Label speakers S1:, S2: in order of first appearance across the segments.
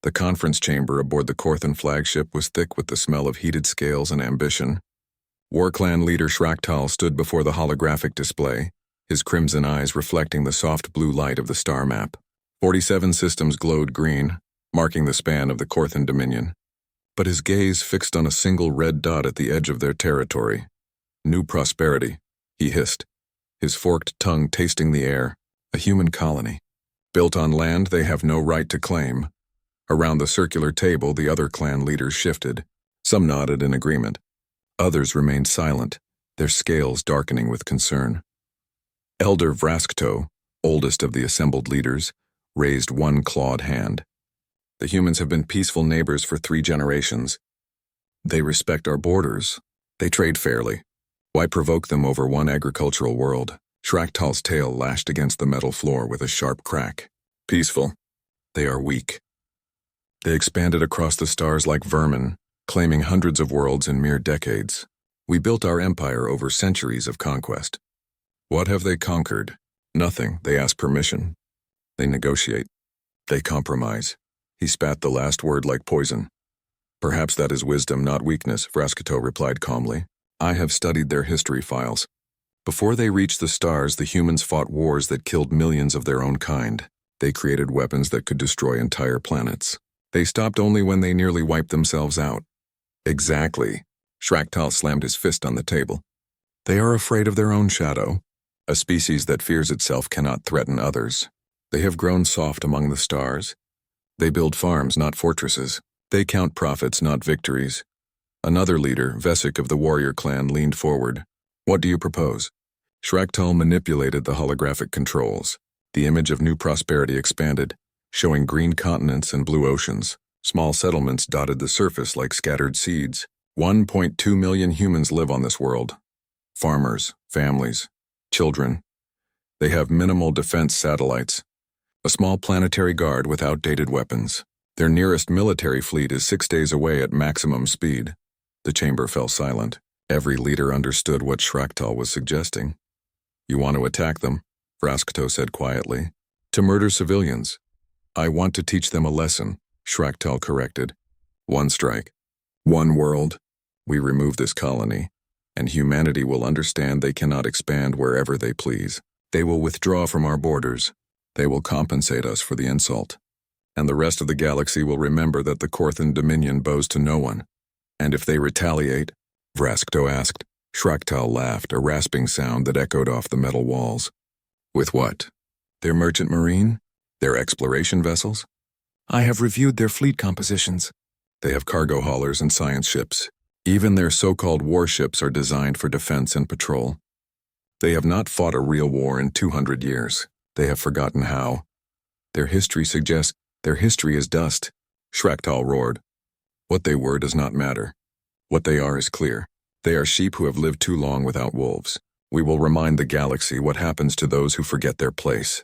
S1: The conference chamber aboard the Corthan flagship was thick with the smell of heated scales and ambition. War Clan leader Shrekal stood before the holographic display, his crimson eyes reflecting the soft blue light of the star map. 47 systems glowed green, marking the span of the Corthan Dominion. But his gaze fixed on a single red dot at the edge of their territory. New prosperity, he hissed, his forked tongue tasting the air. A human colony. Built on land they have no right to claim. Around the circular table, the other clan leaders shifted. Some nodded in agreement. Others remained silent, their scales darkening with concern. Elder Vraskto, oldest of the assembled leaders, raised one clawed hand. The humans have been peaceful neighbors for 3 generations. They respect our borders. They trade fairly. Why provoke them over one agricultural world? Shrektal's tail lashed against the metal floor with a sharp crack. Peaceful. They are weak. They expanded across the stars like vermin, claiming hundreds of worlds in mere decades. We built our empire over centuries of conquest. What have they conquered? Nothing. They ask permission. They negotiate. They compromise. He spat the last word like poison. Perhaps that is wisdom, not weakness, Vraskto replied calmly. I have studied their history files. Before they reached the stars, the humans fought wars that killed millions of their own kind. They created weapons that could destroy entire planets. They stopped only when they nearly wiped themselves out. Exactly. Shrekal slammed his fist on the table. They are afraid of their own shadow. A species that fears itself cannot threaten others. They have grown soft among the stars. They build farms, not fortresses. They count profits, not victories. Another leader, Vesik of the warrior clan, leaned forward. What do you propose? Shrekal manipulated the holographic controls. The image of new prosperity expanded, showing green continents and blue oceans. Small settlements dotted the surface like scattered seeds. 1.2 million humans live on this world. Farmers, families, children. They have minimal defense satellites. A small planetary guard with outdated weapons. Their nearest military fleet is 6 days away at maximum speed. The chamber fell silent. Every leader understood what Shrekal was suggesting. You want to attack them, Vraskto said quietly. To murder civilians. I want to teach them a lesson, Shrekal corrected. One strike. One world. We remove this colony, and humanity will understand they cannot expand wherever they please. They will withdraw from our borders. They will compensate us for the insult. And the rest of the galaxy will remember that the Corthan Dominion bows to no one. And if they retaliate, Vraskto asked. Shrekal laughed, a rasping sound that echoed off the metal walls. With what? Their merchant marine? Their exploration vessels? I have reviewed their fleet compositions. They have cargo haulers and science ships. Even their so-called warships are designed for defense and patrol. They have not fought a real war in 200 years. They have forgotten how. Their history suggests their history is dust, Shrekal roared. What they were does not matter. What they are is clear. They are sheep who have lived too long without wolves. We will remind the galaxy what happens to those who forget their place.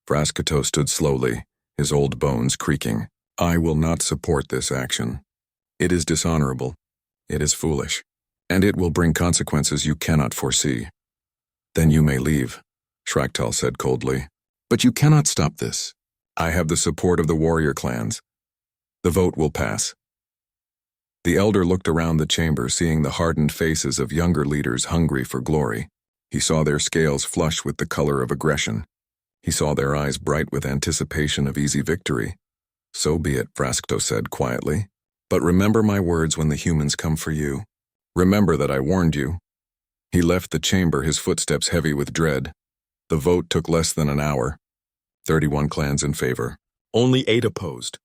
S1: Vraskto stood slowly, his old bones creaking. I will not support this action. It is dishonorable. It is foolish. And it will bring consequences you cannot foresee. Then you may leave, Shrekal said coldly. But you cannot stop this. I have the support of the warrior clans. The vote will pass. The elder looked around the chamber, seeing the hardened faces of younger leaders hungry for glory. He saw their scales flush with the color of aggression. He saw their eyes bright with anticipation of easy victory. So be it, Vraskto said quietly. But remember my words when the humans come for you. Remember that I warned you. He left the chamber, his footsteps heavy with dread. The vote took less than an hour. 31 clans in favor. Only 8 opposed.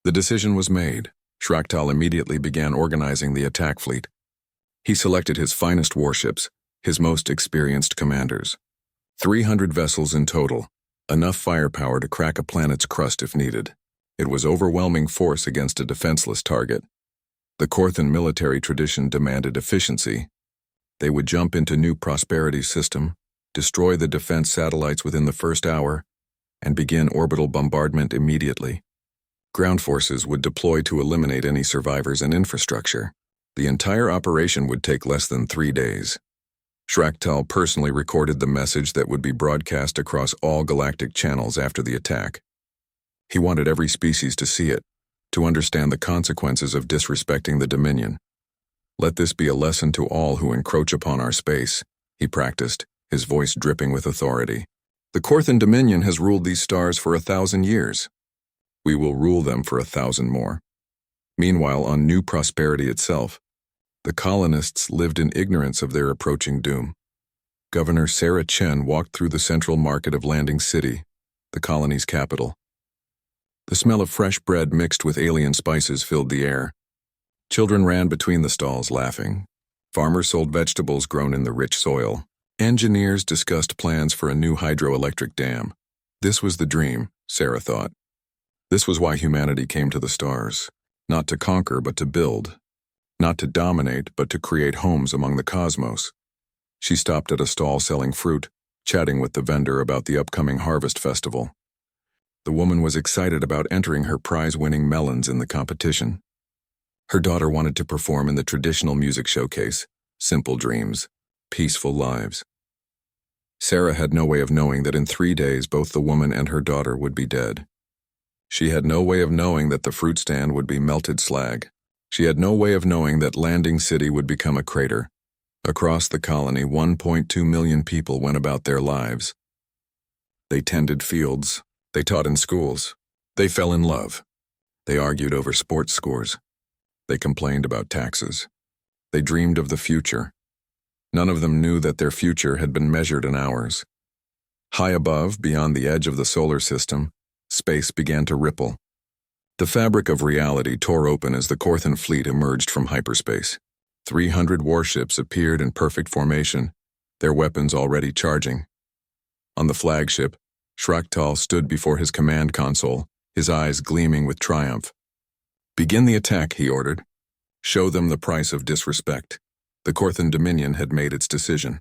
S1: The decision was made. Shrekal immediately began organizing the attack fleet. He selected his finest warships, his most experienced commanders. 300 vessels in total, enough firepower to crack a planet's crust if needed. It was overwhelming force against a defenseless target. The Corthan military tradition demanded efficiency. They would jump into New Prosperity's system, destroy the defense satellites within the first hour, and begin orbital bombardment immediately. Ground forces would deploy to eliminate any survivors and infrastructure. The entire operation would take less than 3 days. Shrekal personally recorded the message that would be broadcast across all galactic channels after the attack. He wanted every species to see it, to understand the consequences of disrespecting the Dominion. Let this be a lesson to all who encroach upon our space, he practiced, his voice dripping with authority. The Corthan Dominion has ruled these stars for 1,000 years. We will rule them for 1,000 more. Meanwhile, on New Prosperity itself, the colonists lived in ignorance of their approaching doom. Governor Sarah Chen walked through the central market of Landing City, the colony's capital. The smell of fresh bread mixed with alien spices filled the air. Children ran between the stalls laughing. Farmers sold vegetables grown in the rich soil. Engineers discussed plans for a new hydroelectric dam. This was the dream, Sarah thought. This was why humanity came to the stars. Not to conquer, but to build. Not to dominate, but to create homes among the cosmos. She stopped at a stall selling fruit, chatting with the vendor about the upcoming harvest festival. The woman was excited about entering her prize-winning melons in the competition. Her daughter wanted to perform in the traditional music showcase, Simple Dreams, Peaceful Lives. Sarah had no way of knowing that in 3 days both the woman and her daughter would be dead. She had no way of knowing that the fruit stand would be melted slag. She had no way of knowing that Landing City would become a crater. Across the colony, 1.2 million people went about their lives. They tended fields. They taught in schools. They fell in love. They argued over sports scores. They complained about taxes. They dreamed of the future. None of them knew that their future had been measured in hours. High above, beyond the edge of the solar system, space began to ripple. The fabric of reality tore open as the Corthan fleet emerged from hyperspace. 300 warships appeared in perfect formation, their weapons already charging. On the flagship, Shrekal stood before his command console, his eyes gleaming with triumph. "Begin the attack," he ordered. "Show them the price of disrespect." The Corthan Dominion had made its decision.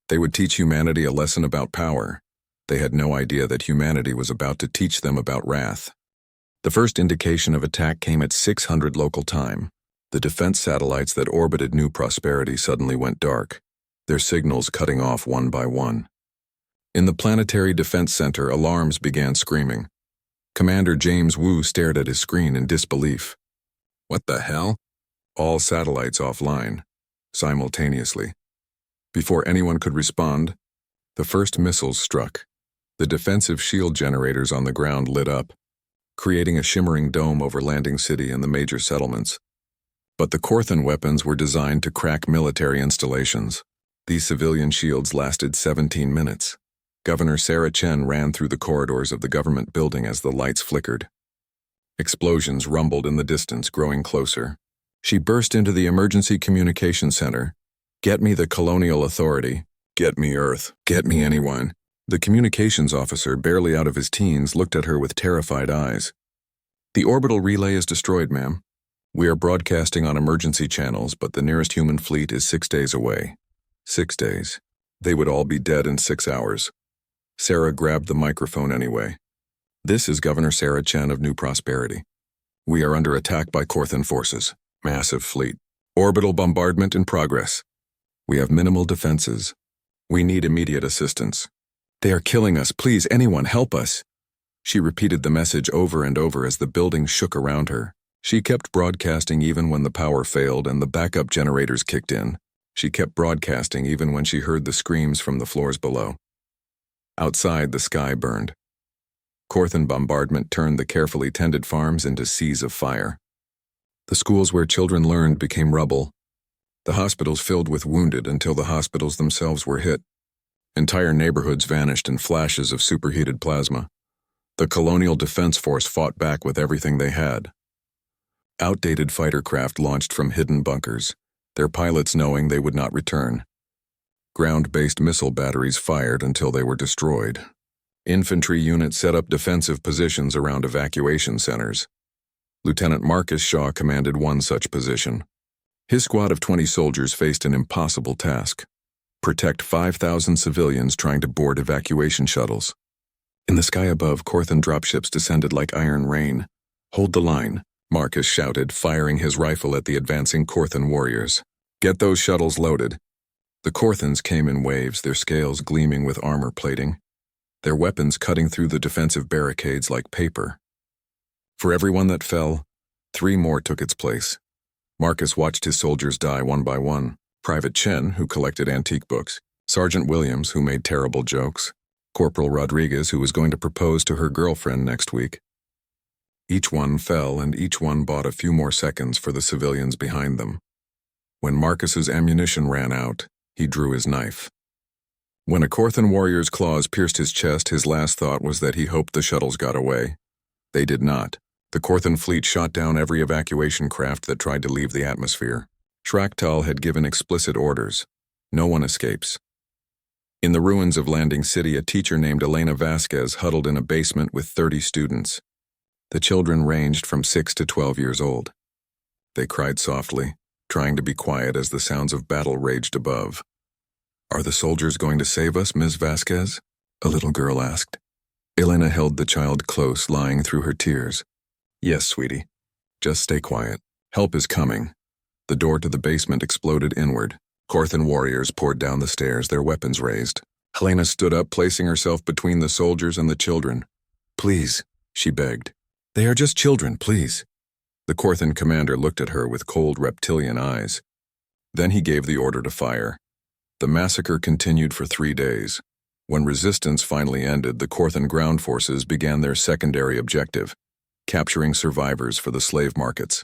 S1: They would teach humanity a lesson about power. They had no idea that humanity was about to teach them about wrath. The first indication of attack came at 600 local time. The defense satellites that orbited New Prosperity suddenly went dark, their signals cutting off one by one. In the Planetary Defense Center, alarms began screaming. Commander James Wu stared at his screen in disbelief. What the hell? All satellites offline, simultaneously. Before anyone could respond, the first missiles struck. The defensive shield generators on the ground lit up, creating a shimmering dome over Landing City and the major settlements. But the Corthan weapons were designed to crack military installations. These civilian shields lasted 17 minutes. Governor Sarah Chen ran through the corridors of the government building as the lights flickered. Explosions rumbled in the distance, growing closer. She burst into the emergency communication center. "Get me the Colonial Authority. Get me Earth. Get me anyone." The communications officer, barely out of his teens, looked at her with terrified eyes. "The orbital relay is destroyed, ma'am. We are broadcasting on emergency channels, but the nearest human fleet is 6 days away." 6 days. They would all be dead in 6 hours. Sarah grabbed the microphone anyway. "This is Governor Sarah Chen of New Prosperity. We are under attack by Corthan forces. Massive fleet. Orbital bombardment in progress. We have minimal defenses. We need immediate assistance. They are killing us. Please, anyone, help us." She repeated the message over and over as the building shook around her. She kept broadcasting even when the power failed and the backup generators kicked in. She kept broadcasting even when she heard the screams from the floors below. Outside, the sky burned. Corthan bombardment turned the carefully tended farms into seas of fire. The schools where children learned became rubble. The hospitals filled with wounded until the hospitals themselves were hit. Entire neighborhoods vanished in flashes of superheated plasma. The Colonial Defense Force fought back with everything they had. Outdated fighter craft launched from hidden bunkers, their pilots knowing they would not return. Ground-based missile batteries fired until they were destroyed. Infantry units set up defensive positions around evacuation centers. Lieutenant Marcus Shaw commanded one such position. His squad of 20 soldiers faced an impossible task: protect 5,000 civilians trying to board evacuation shuttles. In the sky above, Corthan dropships descended like iron rain. "Hold the line," Marcus shouted, firing his rifle at the advancing Corthan warriors. "Get those shuttles loaded." The Corthans came in waves, their scales gleaming with armor plating, their weapons cutting through the defensive barricades like paper. For everyone that fell, 3 more took its place. Marcus watched his soldiers die one by one. Private Chen, who collected antique books, Sergeant Williams, who made terrible jokes, Corporal Rodriguez, who was going to propose to her girlfriend next week. Each one fell, and each one bought a few more seconds for the civilians behind them. When Marcus's ammunition ran out, he drew his knife. When a Corthan warrior's claws pierced his chest, his last thought was that he hoped the shuttles got away. They did not. The Corthan fleet shot down every evacuation craft that tried to leave the atmosphere. Shrekal had given explicit orders. No one escapes. In the ruins of Landing City, a teacher named Elena Vasquez huddled in a basement with 30 students. The children ranged from 6 to 12 years old. They cried softly, trying to be quiet as the sounds of battle raged above. "Are the soldiers going to save us, Ms. Vasquez?" a little girl asked. Elena held the child close, lying through her tears. "Yes, sweetie. Just stay quiet. Help is coming." The door to the basement exploded inward. Corthan warriors poured down the stairs, their weapons raised. Helena stood up, placing herself between the soldiers and the children. "Please," she begged. "They are just children, please." The Corthan commander looked at her with cold reptilian eyes. Then he gave the order to fire. The massacre continued for 3 days. When resistance finally ended, the Corthan ground forces began their secondary objective, capturing survivors for the slave markets.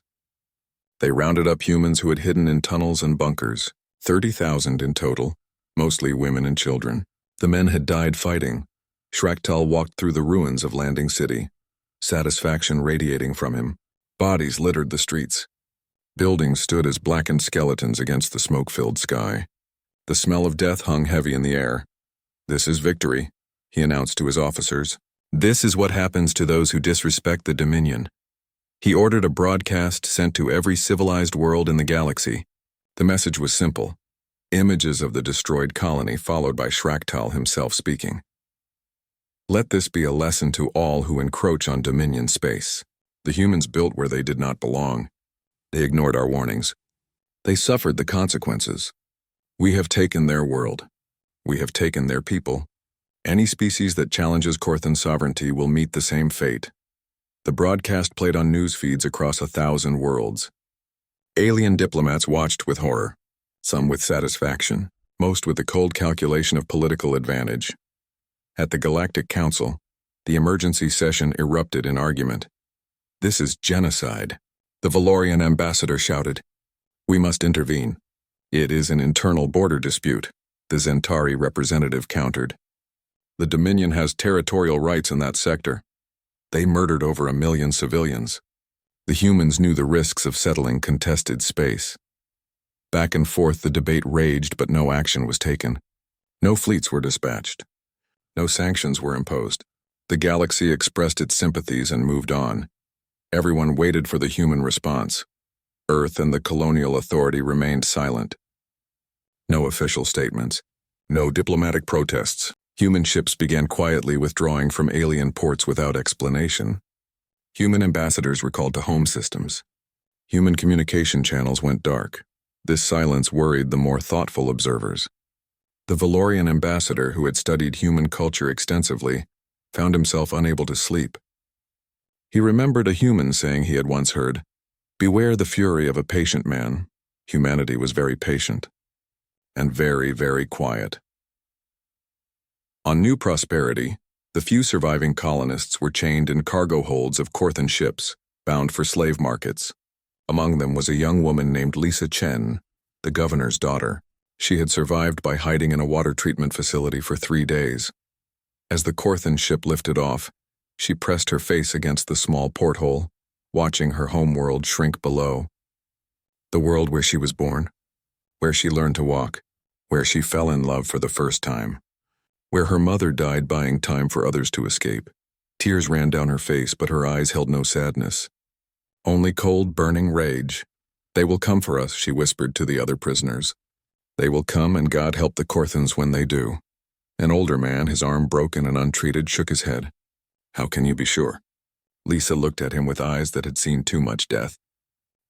S1: They rounded up humans who had hidden in tunnels and bunkers, 30,000 in total, mostly women and children. The men had died fighting. Shrekal walked through the ruins of Landing City, satisfaction radiating from him. Bodies littered the streets. Buildings stood as blackened skeletons against the smoke-filled sky. The smell of death hung heavy in the air. "This is victory," he announced to his officers. "This is what happens to those who disrespect the Dominion." He ordered a broadcast sent to every civilized world in the galaxy. The message was simple. Images of the destroyed colony followed by Shrekal himself speaking. "Let this be a lesson to all who encroach on Dominion space. The humans built where they did not belong. They ignored our warnings. They suffered the consequences. We have taken their world. We have taken their people. Any species that challenges Corthan sovereignty will meet the same fate." The broadcast played on news feeds across 1,000 worlds. Alien diplomats watched with horror, some with satisfaction, most with the cold calculation of political advantage. At the Galactic Council, the emergency session erupted in argument. "This is genocide," the Valorian ambassador shouted. "We must intervene. It is an internal border dispute," the Zentari representative countered. "The Dominion has territorial rights in that sector. They murdered over 1 million civilians. The humans knew the risks of settling contested space." Back and forth the debate raged, but no action was taken. No fleets were dispatched. No sanctions were imposed. The galaxy expressed its sympathies and moved on. Everyone waited for the human response. Earth and the colonial authority remained silent. No official statements. No diplomatic protests. Human ships began quietly withdrawing from alien ports without explanation. Human ambassadors were called to home systems. Human communication channels went dark. This silence worried the more thoughtful observers. The Valorian ambassador, who had studied human culture extensively, found himself unable to sleep. He remembered a human saying he had once heard, "Beware the fury of a patient man." Humanity was very patient. And very, very quiet. On New Prosperity, the few surviving colonists were chained in cargo holds of Corthan ships, bound for slave markets. Among them was a young woman named Lisa Chen, the governor's daughter. She had survived by hiding in a water treatment facility for 3 days. As the Corthan ship lifted off, she pressed her face against the small porthole, watching her homeworld shrink below. The world where she was born, where she learned to walk, where she fell in love for the first time, where her mother died buying time for others to escape. Tears ran down her face, but her eyes held no sadness. Only cold, burning rage. "They will come for us," she whispered to the other prisoners. "They will come, and God help the Corthans when they do." An older man, his arm broken and untreated, shook his head. "How can you be sure?" Lisa looked at him with eyes that had seen too much death.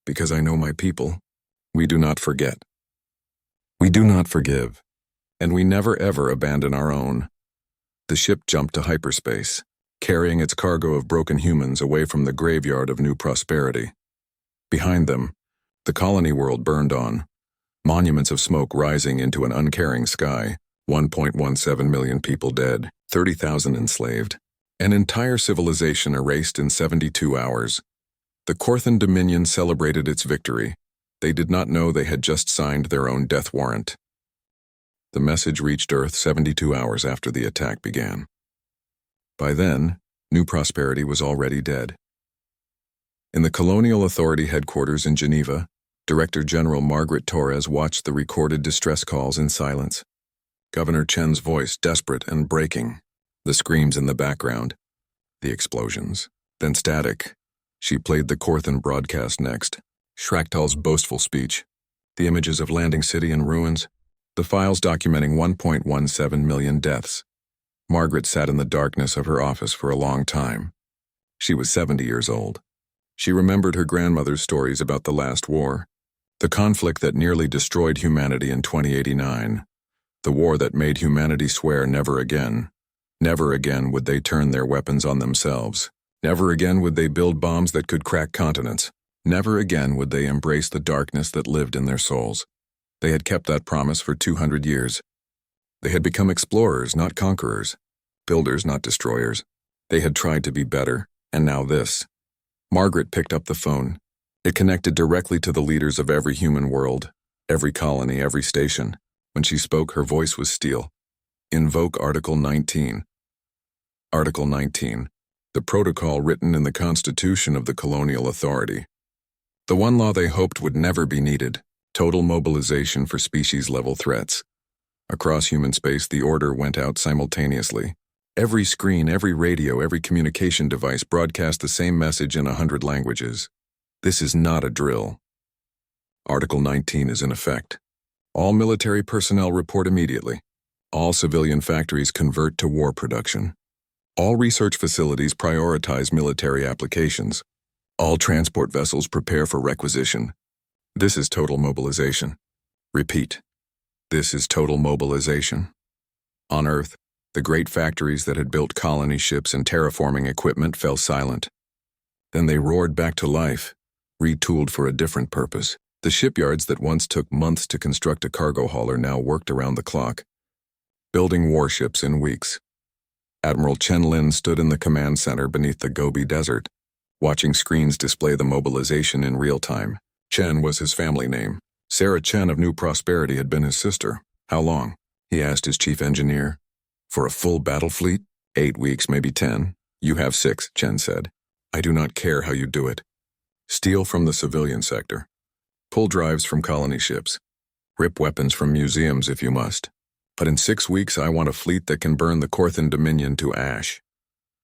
S1: "Because I know my people. We do not forget. We do not forgive. And we never ever abandon our own." The ship jumped to hyperspace, carrying its cargo of broken humans away from the graveyard of New Prosperity. Behind them, the colony world burned on, monuments of smoke rising into an uncaring sky, 1.17 million people dead, 30,000 enslaved. An entire civilization erased in 72 hours. The Corthan Dominion celebrated its victory. They did not know they had just signed their own death warrant. The message reached Earth 72 hours after the attack began. By then, New Prosperity was already dead. In the Colonial Authority headquarters in Geneva, Director General Margaret Torres watched the recorded distress calls in silence. Governor Chen's voice desperate and breaking, the screams in the background, the explosions, then static. She played the Corthan broadcast next. Shrekkal's boastful speech, the images of Landing City in ruins, the files documenting 1.17 million deaths. Margaret sat in the darkness of her office for a long time. She was 70 years old. She remembered her grandmother's stories about the last war, the conflict that nearly destroyed humanity in 2089, the war that made humanity swear never again. Never again would they turn their weapons on themselves. Never again would they build bombs that could crack continents. Never again would they embrace the darkness that lived in their souls. They had kept that promise for 200 years. They had become explorers, not conquerors, builders, not destroyers. They had tried to be better, and now this. Margaret picked up the phone. It connected directly to the leaders of every human world, every colony, every station. When she spoke, her voice was steel. Invoke Article 19. Article 19, the protocol written in the Constitution of the Colonial Authority. The one law they hoped would never be needed, total mobilization for species-level threats. Across human space, the order went out simultaneously. Every screen, every radio, every communication device broadcast the same message in 100 languages. This is not a drill. Article 19 is in effect. All military personnel report immediately. All civilian factories convert to war production. All research facilities prioritize military applications. All transport vessels prepare for requisition. This is total mobilization. Repeat. This is total mobilization. On Earth, the great factories that had built colony ships and terraforming equipment fell silent. Then they roared back to life, retooled for a different purpose. The shipyards that once took months to construct a cargo hauler now worked around the clock, building warships in weeks. Admiral Chen stood in the command center beneath the Gobi Desert, watching screens display the mobilization in real time. Chen was his family name. Sarah Chen of New Prosperity had been his sister. How long? He asked his chief engineer. For a full battle fleet? 8 weeks, maybe 10. You have 6, Chen said. I do not care how you do it. Steal from the civilian sector. Pull drives from colony ships. Rip weapons from museums if you must. But in 6 weeks, I want a fleet that can burn the Corthan Dominion to ash.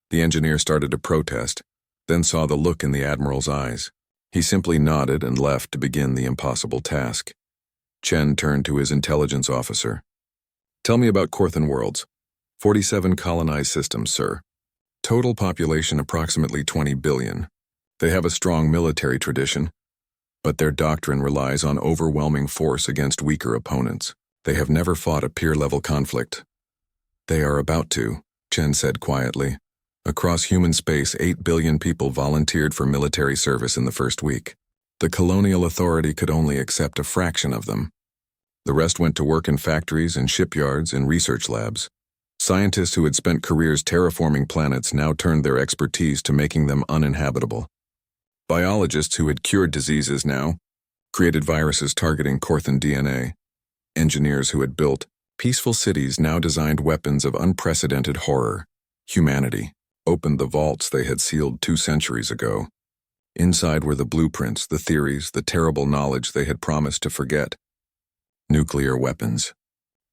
S1: The engineer started to protest, then saw the look in the Admiral's eyes. He simply nodded and left to begin the impossible task. Chen turned to his intelligence officer. Tell me about Corthan worlds. 47 colonized systems, sir. Total population approximately 20 billion. They have a strong military tradition, but their doctrine relies on overwhelming force against weaker opponents. They have never fought a peer-level conflict. They are about to, Chen said quietly. Across human space, 8 billion people volunteered for military service in the first week. The Colonial Authority could only accept a fraction of them. The rest went to work in factories and shipyards and research labs. Scientists who had spent careers terraforming planets now turned their expertise to making them uninhabitable. Biologists who had cured diseases now created viruses targeting Corthan DNA. Engineers who had built peaceful cities now designed weapons of unprecedented horror. Humanity opened the vaults they had sealed 2 centuries ago. Inside were the blueprints, the theories, the terrible knowledge they had promised to forget. Nuclear weapons,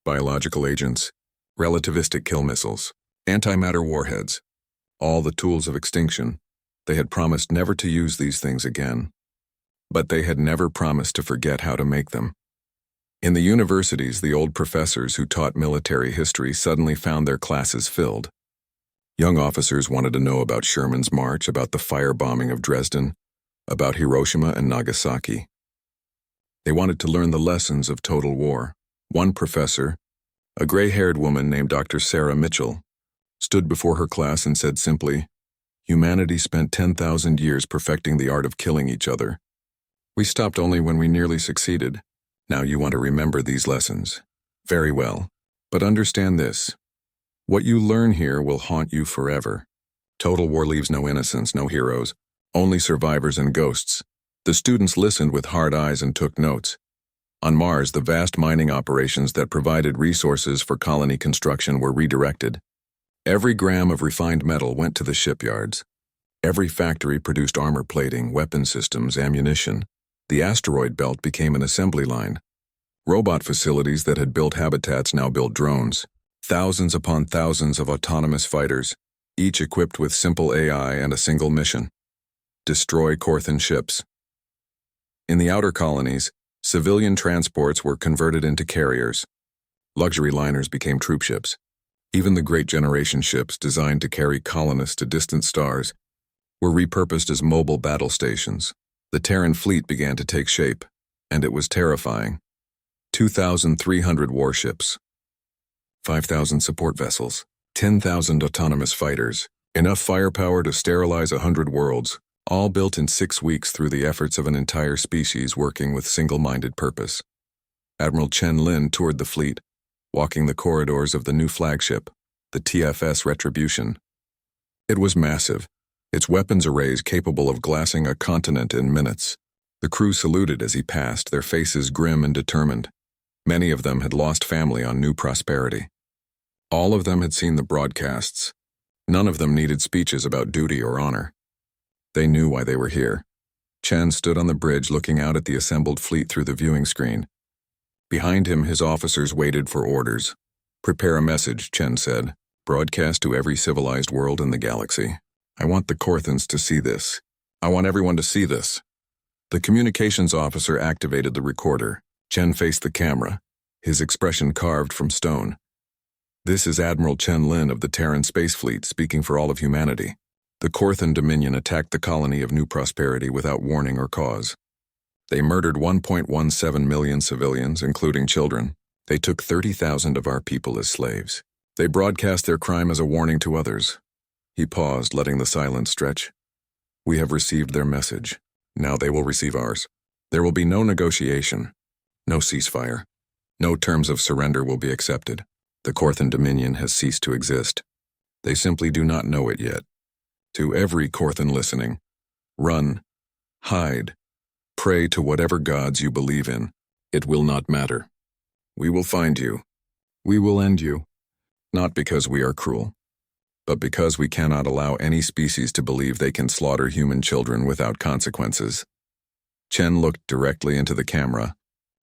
S1: biological agents, relativistic kill missiles, antimatter warheads, all the tools of extinction. They had promised never to use these things again. But they had never promised to forget how to make them. In the universities, the old professors who taught military history suddenly found their classes filled. Young officers wanted to know about Sherman's march, about the firebombing of Dresden, about Hiroshima and Nagasaki. They wanted to learn the lessons of total war. One professor, a gray-haired woman named Dr. Sarah Mitchell, stood before her class and said simply, "Humanity spent 10,000 years perfecting the art of killing each other. We stopped only when we nearly succeeded. Now you want to remember these lessons. Very well. But understand this. What you learn here will haunt you forever. Total war leaves no innocents, no heroes, only survivors and ghosts. The students listened with hard eyes and took notes. On Mars, the vast mining operations that provided resources for colony construction were redirected. Every gram of refined metal went to the shipyards. Every factory produced armor plating, weapon systems, ammunition. The asteroid belt became an assembly line. Robot facilities that had built habitats now built drones. Thousands upon thousands of autonomous fighters, each equipped with simple AI and a single mission: destroy Corthan ships. In the outer colonies, civilian transports were converted into carriers. Luxury liners became troop ships. Even the great generation ships designed to carry colonists to distant stars were repurposed as mobile battle stations. The Terran fleet began to take shape, and it was terrifying. 2,300 warships, 5,000 support vessels, 10,000 autonomous fighters, enough firepower to sterilize 100 worlds, all built in 6 weeks through the efforts of an entire species working with single-minded purpose. Admiral Chen toured the fleet, walking the corridors of the new flagship, the TFS Retribution. It was massive, its weapons arrays capable of glassing a continent in minutes. The crew saluted as he passed, their faces grim and determined. Many of them had lost family on New Prosperity. All of them had seen the broadcasts. None of them needed speeches about duty or honor. They knew why they were here. Chen stood on the bridge looking out at the assembled fleet through the viewing screen. Behind him, his officers waited for orders. "Prepare a message," Chen said. "Broadcast to every civilized world in the galaxy. I want the Corthans to see this. I want everyone to see this." The communications officer activated the recorder. Chen faced the camera, his expression carved from stone. "This is Admiral Chen of the Terran Space Fleet speaking for all of humanity. The Corthan Dominion attacked the colony of New Prosperity without warning or cause. They murdered 1.17 million civilians, including children. They took 30,000 of our people as slaves. They broadcast their crime as a warning to others." He paused, letting the silence stretch. "We have received their message. Now they will receive ours. There will be no negotiation, no ceasefire. No terms of surrender will be accepted. The Corthan Dominion has ceased to exist. They simply do not know it yet. To every Corthan listening, run, hide, pray to whatever gods you believe in. It will not matter. We will find you. We will end you. Not because we are cruel, but because we cannot allow any species to believe they can slaughter human children without consequences." Chen looked directly into the camera,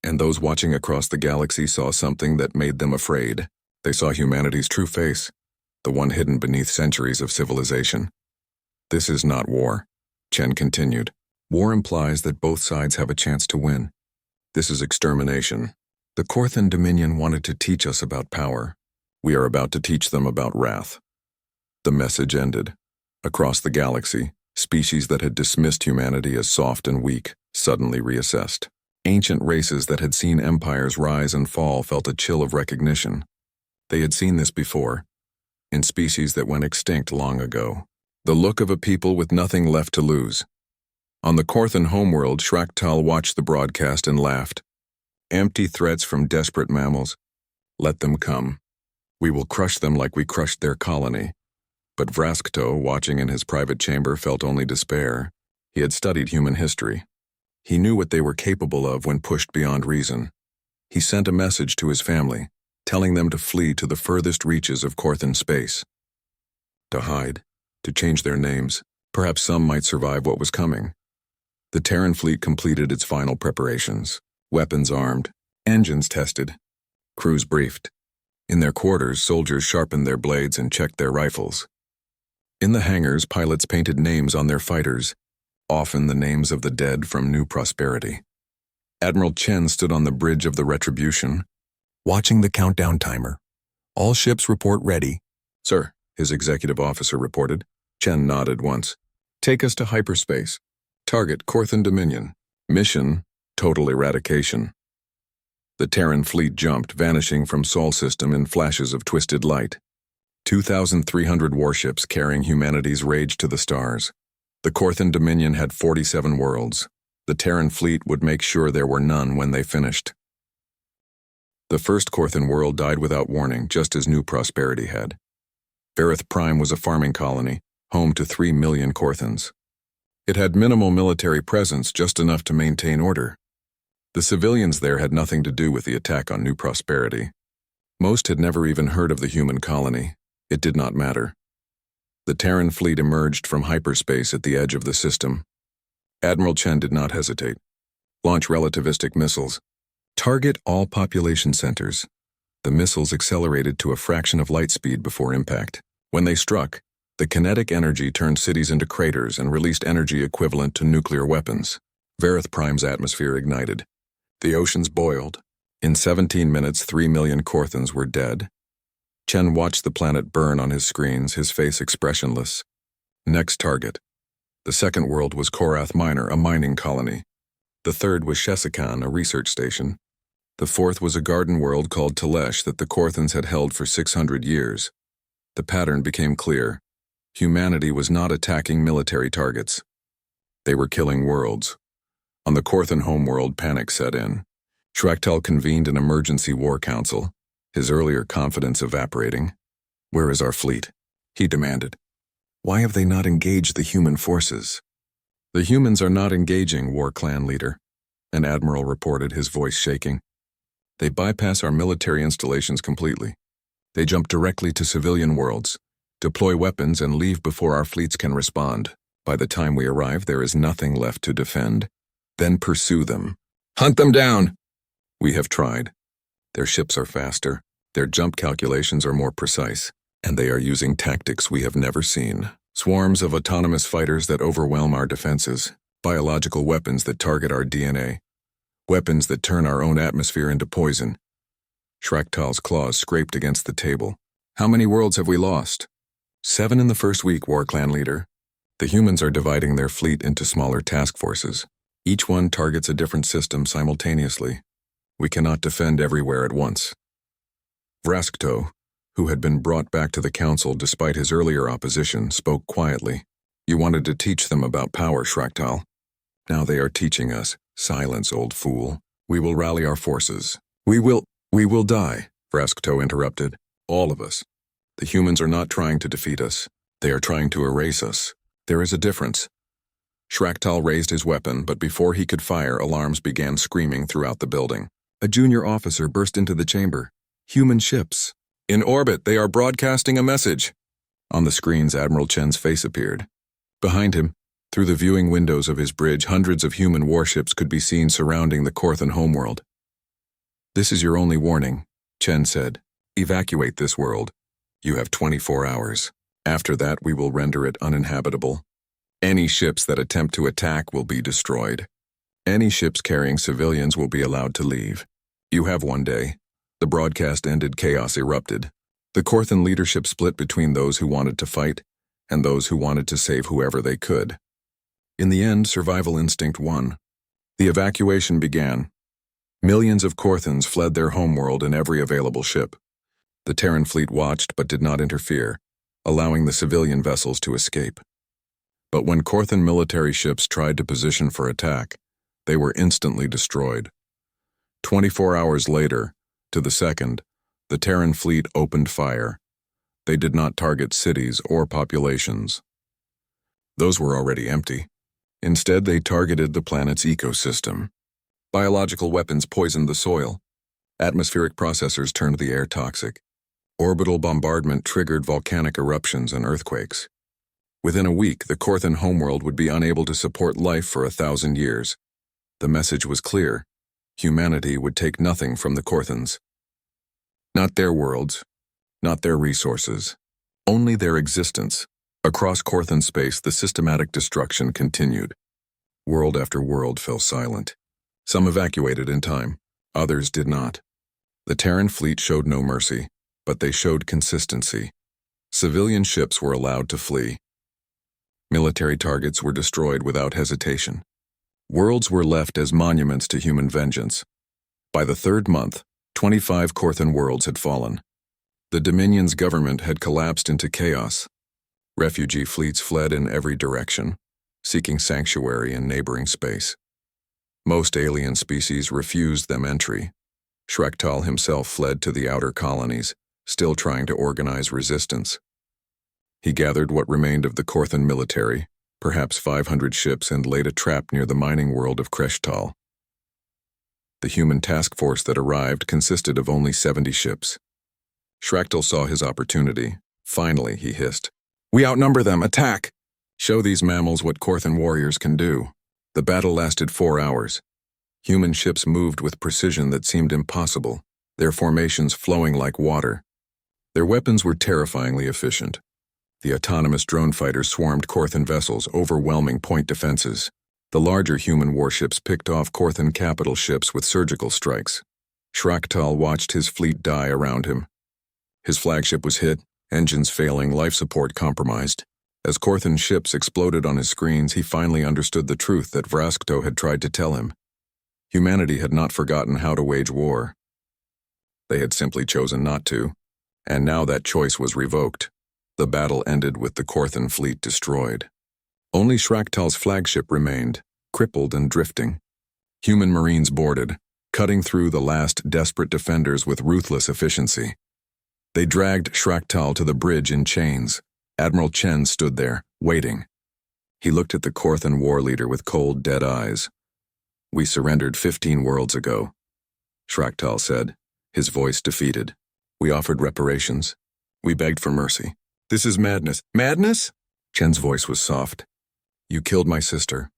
S1: and those watching across the galaxy saw something that made them afraid. They saw humanity's true face, the one hidden beneath centuries of civilization. "This is not war," Chen continued. "War implies that both sides have a chance to win. This is extermination. The Corthan Dominion wanted to teach us about power. We are about to teach them about wrath." The message ended. Across the galaxy, species that had dismissed humanity as soft and weak suddenly reassessed. Ancient races that had seen empires rise and fall felt a chill of recognition. They had seen this before, in species that went extinct long ago. The look of a people with nothing left to lose. On the Corthan homeworld, Shrekal watched the broadcast and laughed. Empty threats from desperate mammals. Let them come. We will crush them like we crushed their colony. But Vraskto, watching in his private chamber, felt only despair. He had studied human history. He knew what they were capable of when pushed beyond reason. He sent a message to his family, telling them to flee to the furthest reaches of Corthan space. To hide, to change their names. Perhaps some might survive what was coming. The Terran fleet completed its final preparations. Weapons armed, engines tested, crews briefed. In their quarters, soldiers sharpened their blades and checked their rifles. In the hangars, pilots painted names on their fighters, often the names of the dead from New Prosperity. Admiral Chen stood on the bridge of the Retribution, watching the countdown timer. "All ships report ready." "Sir," his executive officer reported. Chen nodded once. "Take us to hyperspace. Target Corthan Dominion. Mission, total eradication." The Terran fleet jumped, vanishing from Sol system in flashes of twisted light. 2,300 warships carrying humanity's rage to the stars. The Corthan Dominion had 47 worlds. The Terran fleet would make sure there were none when they finished. The first Corthan world died without warning, just as New Prosperity had. Verith Prime was a farming colony, home to 3 million Corthans. It had minimal military presence, just enough to maintain order. The civilians there had nothing to do with the attack on New Prosperity. Most had never even heard of the human colony. It did not matter. The Terran fleet emerged from hyperspace at the edge of the system. Admiral Chen did not hesitate. Launch relativistic missiles. Target all population centers. The missiles accelerated to a fraction of light speed before impact. When they struck, the kinetic energy turned cities into craters and released energy equivalent to nuclear weapons. Verith Prime's atmosphere ignited. The oceans boiled. In 17 minutes, 3 million Corthans were dead. Chen watched the planet burn on his screens, his face expressionless. Next target. The second world was Korath Minor, a mining colony. The third was Shesakan, a research station. The fourth was a garden world called Telesh that the Corthans had held for 600 years. The pattern became clear. Humanity was not attacking military targets. They were killing worlds. On the Corthan homeworld, panic set in. Shrekal convened an emergency war council, his earlier confidence evaporating. "Where is our fleet?" he demanded. "Why have they not engaged the human forces?" "The humans are not engaging, War Clan leader," an admiral reported, his voice shaking. "They bypass our military installations completely. They jump directly to civilian worlds, deploy weapons, and leave before our fleets can respond. By the time we arrive, there is nothing left to defend. Then pursue them. Hunt them down!" "We have tried. Their ships are faster, their jump calculations are more precise, and they are using tactics we have never seen. Swarms of autonomous fighters that overwhelm our defenses, biological weapons that target our DNA, weapons that turn our own atmosphere into poison." Shrektal's claws scraped against the table. "How many worlds have we lost?" 7 in the first week, War Clan leader. The humans are dividing their fleet into smaller task forces. Each one targets a different system simultaneously. We cannot defend everywhere at once. Vraskto, who had been brought back to the council despite his earlier opposition, spoke quietly. "You wanted to teach them about power, Shrektal. Now they are teaching us. Silence, old fool. We will rally our forces. We will die," Vraskto interrupted. "All of us. The humans are not trying to defeat us. They are trying to erase us. There is a difference." Shrektal raised his weapon, but before he could fire, alarms began screaming throughout the building. A junior officer burst into the chamber. "Human ships. In orbit, they are broadcasting a message." On the screens, Admiral Chen's face appeared. Behind him, through the viewing windows of his bridge, hundreds of human warships could be seen surrounding the Corthan homeworld. "This is your only warning," Chen said. "Evacuate this world. You have 24 hours. After that, we will render it uninhabitable. Any ships that attempt to attack will be destroyed. Any ships carrying civilians will be allowed to leave. You have one day." The broadcast ended. Chaos erupted. The Corthan leadership split between those who wanted to fight and those who wanted to save whoever they could. In the end, survival instinct won. The evacuation began. Millions of Corthans fled their homeworld in every available ship. The Terran fleet watched but did not interfere, allowing the civilian vessels to escape. But when Corthan military ships tried to position for attack, they were instantly destroyed. 24 hours later, to the second, the Terran fleet opened fire. They did not target cities or populations. Those were already empty. Instead, they targeted the planet's ecosystem. Biological weapons poisoned the soil. Atmospheric processors turned the air toxic. Orbital bombardment triggered volcanic eruptions and earthquakes. Within a week, the Corthan homeworld would be unable to support life for 1,000 years. The message was clear. Humanity would take nothing from the Corthans. Not their worlds, not their resources, only their existence. Across Corthan space, the systematic destruction continued. World after world fell silent. Some evacuated in time, others did not. The Terran fleet showed no mercy, but they showed consistency. Civilian ships were allowed to flee. Military targets were destroyed without hesitation. Worlds were left as monuments to human vengeance. By the third month, 25 Corthan worlds had fallen. The Dominion's government had collapsed into chaos. Refugee fleets fled in every direction, seeking sanctuary in neighboring space. Most alien species refused them entry. Shrekal himself fled to the outer colonies, still trying to organize resistance. He gathered what remained of the Korthan military, perhaps 500 ships, and laid a trap near the mining world of Kreshtal. The human task force that arrived consisted of only 70 ships. Shrekal saw his opportunity. Finally, he hissed, "We outnumber them! Attack! Show these mammals what Korthan warriors can do." The battle lasted 4 hours. Human ships moved with precision that seemed impossible, their formations flowing like water. Their weapons were terrifyingly efficient. The autonomous drone fighters swarmed Korthan vessels, overwhelming point defenses. The larger human warships picked off Korthan capital ships with surgical strikes. Shrekal watched his fleet die around him. His flagship was hit, engines failing, life support compromised. As Korthan ships exploded on his screens, he finally understood the truth that Vraskto had tried to tell him. Humanity had not forgotten how to wage war. They had simply chosen not to, and now that choice was revoked. The battle ended with the Korthan fleet destroyed. Only Shrektal's flagship remained, crippled and drifting. Human marines boarded, cutting through the last desperate defenders with ruthless efficiency. They dragged Shrekal to the bridge in chains. Admiral Chen stood there, waiting. He looked at the Korthan war leader with cold, dead eyes. "We surrendered 15 worlds ago," Shrekal said, his voice defeated. "We offered reparations. We begged for mercy. This is madness." "Madness?" Chen's voice was soft. "You killed my sister.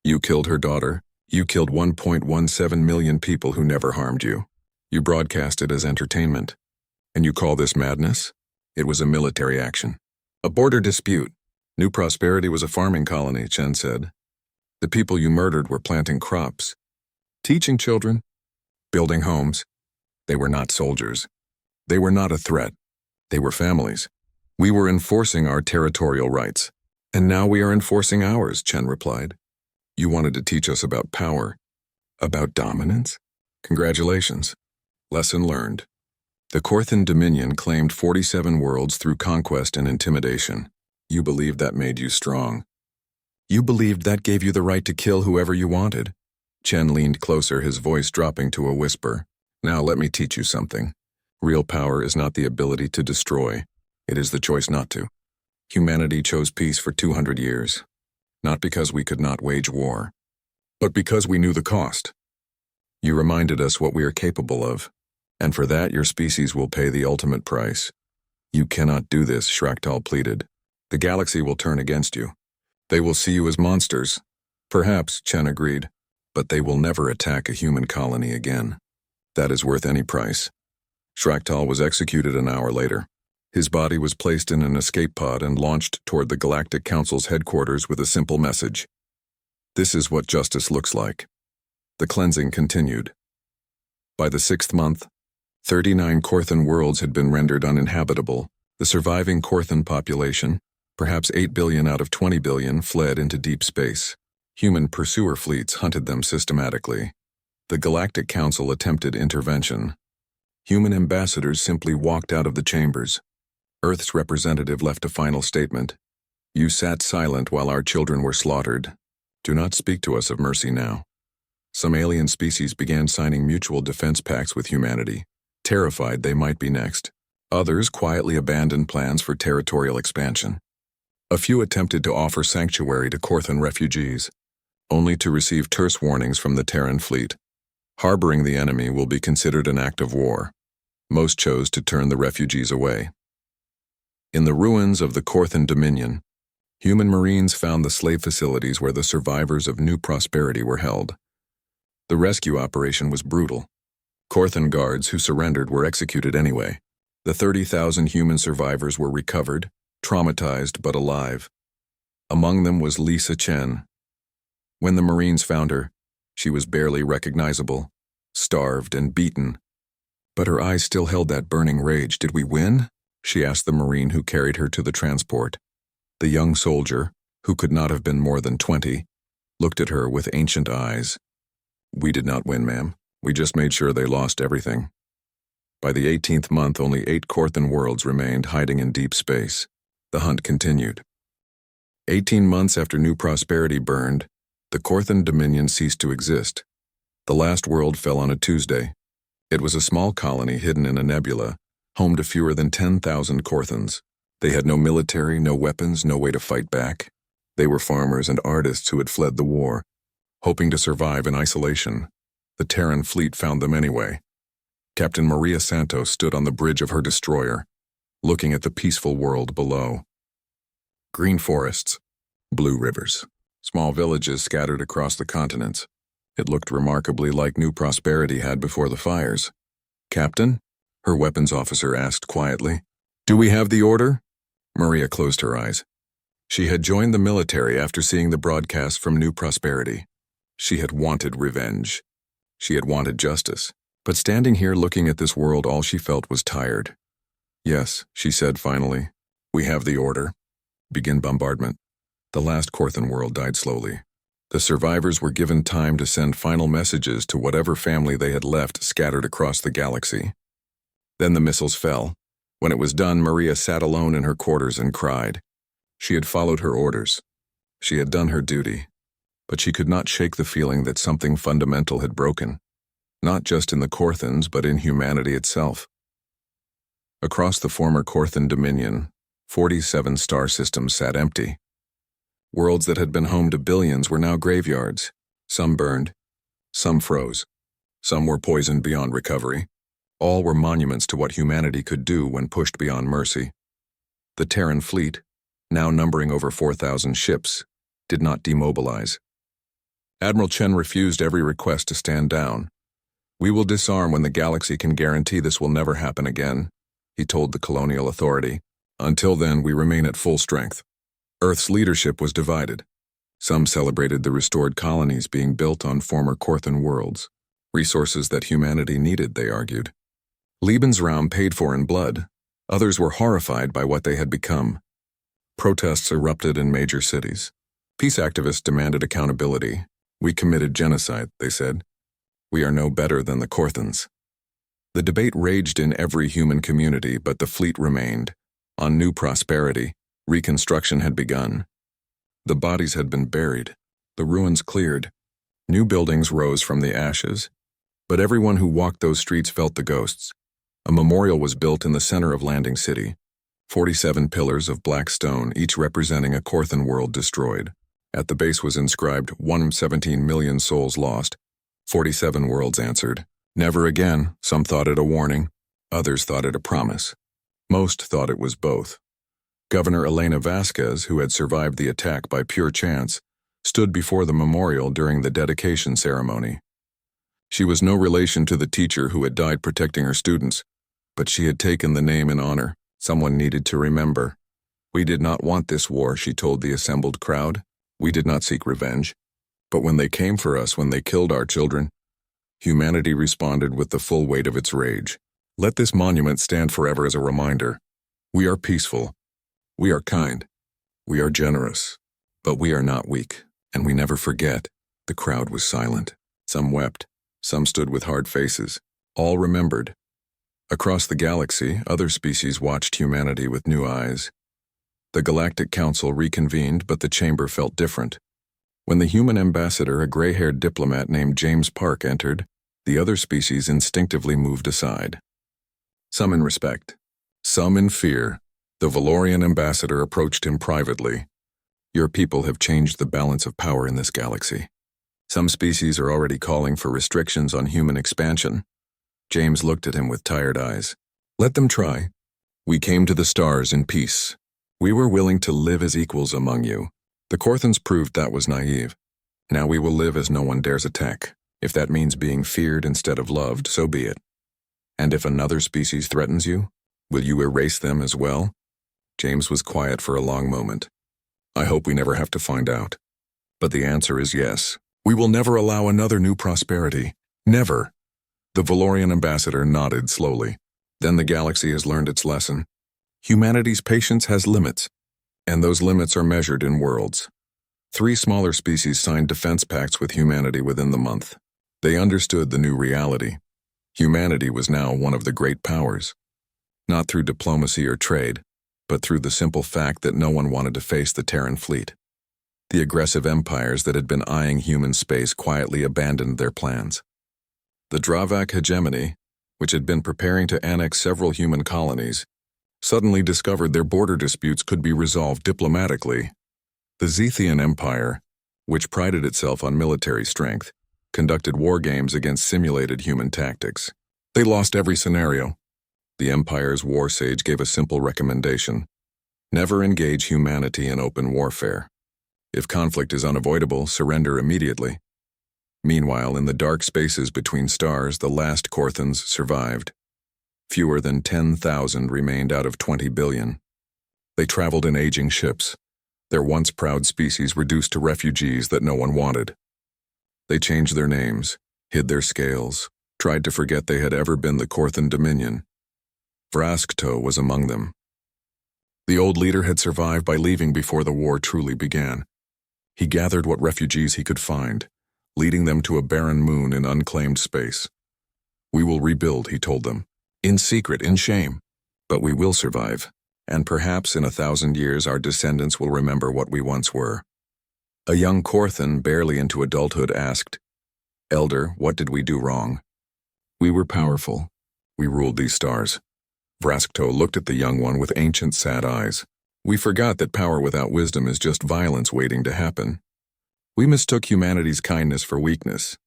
S1: You killed her daughter. You killed 1.17 million people who never harmed you. You broadcast it as entertainment. And you call this madness? It was a military action. A border dispute. New Prosperity was a farming colony," Chen said. "The people you murdered were planting crops, teaching children, building homes. They were not soldiers. They were not a threat. They were families. We were enforcing our territorial rights. And now we are enforcing ours," Chen replied. "You wanted to teach us about power, about dominance? Congratulations. Lesson learned." The Korthan Dominion claimed 47 worlds through conquest and intimidation. You believed that made you strong. You believed that gave you the right to kill whoever you wanted. Chen leaned closer, his voice dropping to a whisper. "Now let me teach you something. Real power is not the ability to destroy. It is the choice not to. Humanity chose peace for 200 years, not because we could not wage war, but because we knew the cost. You reminded us what we are capable of, and for that your species will pay the ultimate price. You cannot do this," Shrekal pleaded. "The galaxy will turn against you. They will see you as monsters." "Perhaps," Chen agreed, "but they will never attack a human colony again. That is worth any price." Shrekal was executed an hour later. His body was placed in an escape pod and launched toward the Galactic Council's headquarters with a simple message. "This is what justice looks like." The cleansing continued. By the 6th month, 39 Korthan worlds had been rendered uninhabitable. The surviving Korthan population, perhaps 8 billion out of 20 billion, fled into deep space. Human pursuer fleets hunted them systematically. The Galactic Council attempted intervention. Human ambassadors simply walked out of the chambers. Earth's representative left a final statement. "You sat silent while our children were slaughtered. Do not speak to us of mercy now." Some alien species began signing mutual defense pacts with humanity, terrified they might be next. Others quietly abandoned plans for territorial expansion. A few attempted to offer sanctuary to Korthan refugees, only to receive terse warnings from the Terran fleet. Harboring the enemy will be considered an act of war. Most chose to turn the refugees away. In the ruins of the Korthan Dominion, human marines found the slave facilities where the survivors of New Prosperity were held. The rescue operation was brutal. Korthan guards who surrendered were executed anyway. The 30,000 human survivors were recovered, traumatized but alive. Among them was Lisa Chen. When the Marines found her, she was barely recognizable, starved and beaten. But her eyes still held that burning rage. "Did we win?" she asked the Marine who carried her to the transport. The young soldier, who could not have been more than 20, looked at her with ancient eyes. "We did not win, ma'am. We just made sure they lost everything." By the 18th month, only 8 Korthan worlds remained hiding in deep space. The hunt continued. 18 months after New Prosperity burned, the Korthan Dominion ceased to exist. The last world fell on a Tuesday. It was a small colony hidden in a nebula, home to fewer than 10,000 Corthans. They had no military, no weapons, no way to fight back. They were farmers and artists who had fled the war, hoping to survive in isolation. The Terran fleet found them anyway. Captain Maria Santos stood on the bridge of her destroyer, looking at the peaceful world below. Green forests, blue rivers, small villages scattered across the continents. It looked remarkably like New Prosperity had before the fires. "Captain?" her weapons officer asked quietly. "Do we have the order?" Maria closed her eyes. She had joined the military after seeing the broadcast from New Prosperity. She had wanted revenge. She had wanted justice. But standing here looking at this world, all she felt was tired. "Yes," she said finally. "We have the order. Begin bombardment." The last Corthan world died slowly. The survivors were given time to send final messages to whatever family they had left scattered across the galaxy. Then the missiles fell. When it was done, Maria sat alone in her quarters and cried. She had followed her orders. She had done her duty. But she could not shake the feeling that something fundamental had broken. Not just in the Corthans, but in humanity itself. Across the former Corthan dominion, 47 star systems sat empty. Worlds that had been home to billions were now graveyards. Some burned, some froze, some were poisoned beyond recovery. All were monuments to what humanity could do when pushed beyond mercy. The Terran fleet, now numbering over 4,000 ships, did not demobilize. Admiral Chen refused every request to stand down. "We will disarm when the galaxy can guarantee this will never happen again," he told the colonial authority. "Until then, we remain at full strength." Earth's leadership was divided. Some celebrated the restored colonies being built on former Corthan worlds, resources that humanity needed, they argued. Lebensraum paid for in blood. Others were horrified by what they had become. Protests erupted in major cities. Peace activists demanded accountability. "We committed genocide," they said. "We are no better than the Corthans." The debate raged in every human community, but the fleet remained. On New Prosperity, reconstruction had begun. The bodies had been buried, the ruins cleared. New buildings rose from the ashes, but everyone who walked those streets felt the ghosts. A memorial was built in the center of Landing City. 47 pillars of black stone, each representing a Corthan world destroyed. At the base was inscribed, 117 million souls lost. 47 worlds answered, "Never again." Some thought it a warning. Others thought it a promise. Most thought it was both. Governor Elena Vasquez, who had survived the attack by pure chance, stood before the memorial during the dedication ceremony. She was no relation to the teacher who had died protecting her students, but she had taken the name in honor. Someone needed to remember. "We did not want this war," she told the assembled crowd. "We did not seek revenge. But when they came for us, when they killed our children, humanity responded with the full weight of its rage. Let this monument stand forever as a reminder. We are peaceful. We are kind. We are generous. But we are not weak, and we never forget." The crowd was silent. Some wept. Some stood with hard faces. All remembered. Across the galaxy, other species watched humanity with new eyes. The Galactic Council reconvened, but the chamber felt different. When the human ambassador, a gray-haired diplomat named James Park, entered, the other species instinctively moved aside. Some in respect, some in fear. The Valorian ambassador approached him privately. "Your people have changed the balance of power in this galaxy. Some species are already calling for restrictions on human expansion." James looked at him with tired eyes. "Let them try. We came to the stars in peace. We were willing to live as equals among you. The Corthans proved that was naive. Now we will live as no one dares attack. If that means being feared instead of loved, so be it. And if another species threatens you, will you erase them as well?" James was quiet for a long moment. "I hope we never have to find out. But the answer is yes. We will never allow another New Prosperity. Never." The Valorian ambassador nodded slowly. "Then the galaxy has learned its lesson. Humanity's patience has limits, and those limits are measured in worlds." 3 smaller species signed defense pacts with humanity within the month. They understood the new reality. Humanity was now one of the great powers. Not through diplomacy or trade, but through the simple fact that no one wanted to face the Terran fleet. The aggressive empires that had been eyeing human space quietly abandoned their plans. The Dravak hegemony, which had been preparing to annex several human colonies, suddenly discovered their border disputes could be resolved diplomatically. The Zethian Empire, which prided itself on military strength, conducted war games against simulated human tactics. They lost every scenario. The Empire's war sage gave a simple recommendation: never engage humanity in open warfare. If conflict is unavoidable, surrender immediately. Meanwhile, in the dark spaces between stars, the last Korthans survived. Fewer than 10,000 remained out of 20 billion. They traveled in aging ships, their once proud species reduced to refugees that no one wanted. They changed their names, hid their scales, tried to forget they had ever been the Korthan Dominion. Vraskto was among them. The old leader had survived by leaving before the war truly began. He gathered what refugees he could find, leading them to a barren moon in unclaimed space. "We will rebuild," he told them, "in secret, in shame, but we will survive, and perhaps in 1,000 years our descendants will remember what we once were." A young Korthan, barely into adulthood, asked, "Elder, what did we do wrong?" "We were powerful. We ruled these stars." Vraskto looked at the young one with ancient, sad eyes. "We forgot that power without wisdom is just violence waiting to happen. We mistook humanity's kindness for weakness.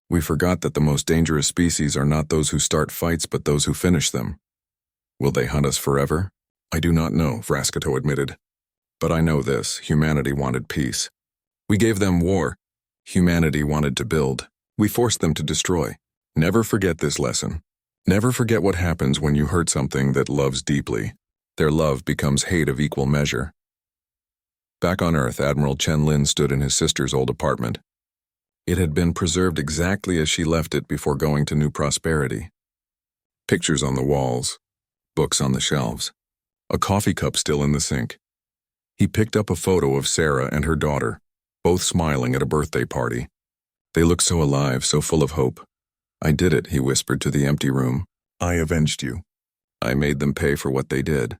S1: We forgot that the most dangerous species are not those who start fights but those who finish them. Will they hunt us forever? I do not know," Vraskto admitted. "But I know this: humanity wanted peace. We gave them war. Humanity wanted to build. We forced them to destroy. Never forget this lesson. Never forget what happens when you hurt something that loves deeply. Their love becomes hate of equal measure." Back on Earth, Admiral Chen stood in his sister's old apartment. It had been preserved exactly as she left it before going to New Prosperity. Pictures on the walls, books on the shelves, a coffee cup still in the sink. He picked up a photo of Sarah and her daughter, both smiling at a birthday party. They looked so alive, so full of hope. "I did it," he whispered to the empty room. "I avenged you. I made them pay for what they did."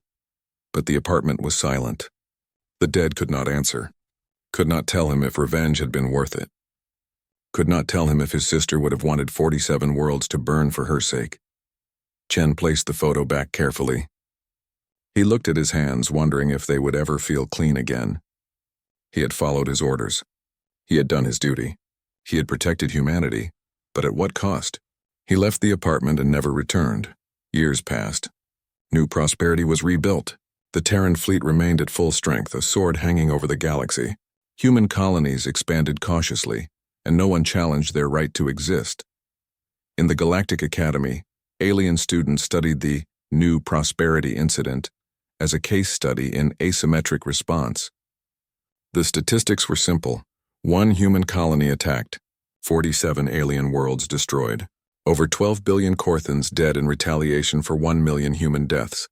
S1: But the apartment was silent. The dead could not answer, could not tell him if revenge had been worth it, could not tell him if his sister would have wanted 47 worlds to burn for her sake. Chen placed the photo back carefully. He looked at his hands, wondering if they would ever feel clean again. He had followed his orders. He had done his duty. He had protected humanity, but at what cost? He left the apartment and never returned. Years passed. New Prosperity was rebuilt. The Terran fleet remained at full strength, a sword hanging over the galaxy. Human colonies expanded cautiously, and no one challenged their right to exist. In the Galactic Academy, alien students studied the New Prosperity incident as a case study in asymmetric response. The statistics were simple: 1 human colony attacked, 47 alien worlds destroyed, over 12 billion Korthans dead in retaliation for 1 million human deaths.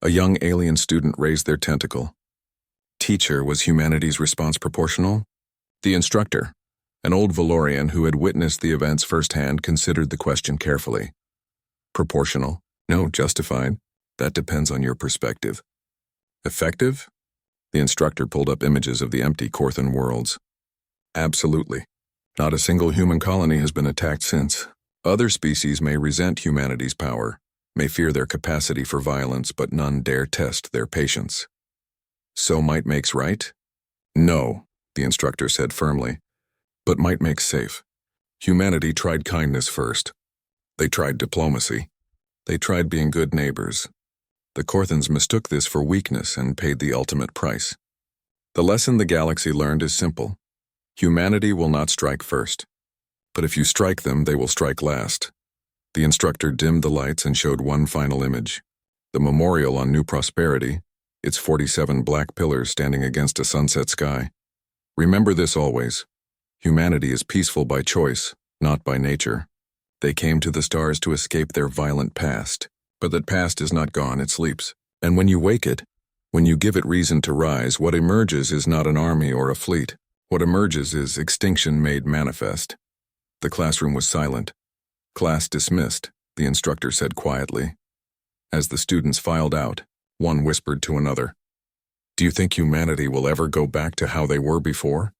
S1: A young alien student raised their tentacle. "Teacher, was humanity's response proportional?" The instructor, an old Valorian who had witnessed the events firsthand, considered the question carefully. "Proportional? No, justified. That depends on your perspective." "Effective?" The instructor pulled up images of the empty Korthan worlds. "Absolutely. Not a single human colony has been attacked since. Other species may resent humanity's power, may fear their capacity for violence, but none dare test their patience." "So might makes right?" "No," the instructor said firmly, "but might makes safe. Humanity tried kindness first. They tried diplomacy. They tried being good neighbors. The Korthans mistook this for weakness and paid the ultimate price. The lesson the galaxy learned is simple. Humanity will not strike first, but if you strike them, they will strike last." The instructor dimmed the lights and showed one final image: the memorial on New Prosperity, its 47 black pillars standing against a sunset sky. "Remember this always. Humanity is peaceful by choice, not by nature. They came to the stars to escape their violent past, but that past is not gone, it sleeps. And when you wake it, when you give it reason to rise, what emerges is not an army or a fleet. What emerges is extinction made manifest." The classroom was silent. "Class dismissed," the instructor said quietly. As the students filed out, one whispered to another, "Do you think humanity will ever go back to how they were before?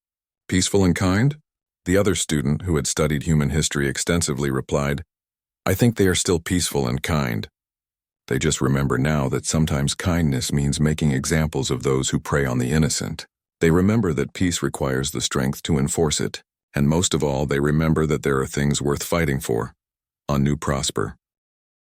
S1: Peaceful and kind?" The other student, who had studied human history extensively, replied, I think they are still peaceful and kind. They just remember now that sometimes kindness means making examples of those who prey on the innocent. They remember that peace requires the strength to enforce it, and most of all, they remember that there are things worth fighting for. On New Prosper.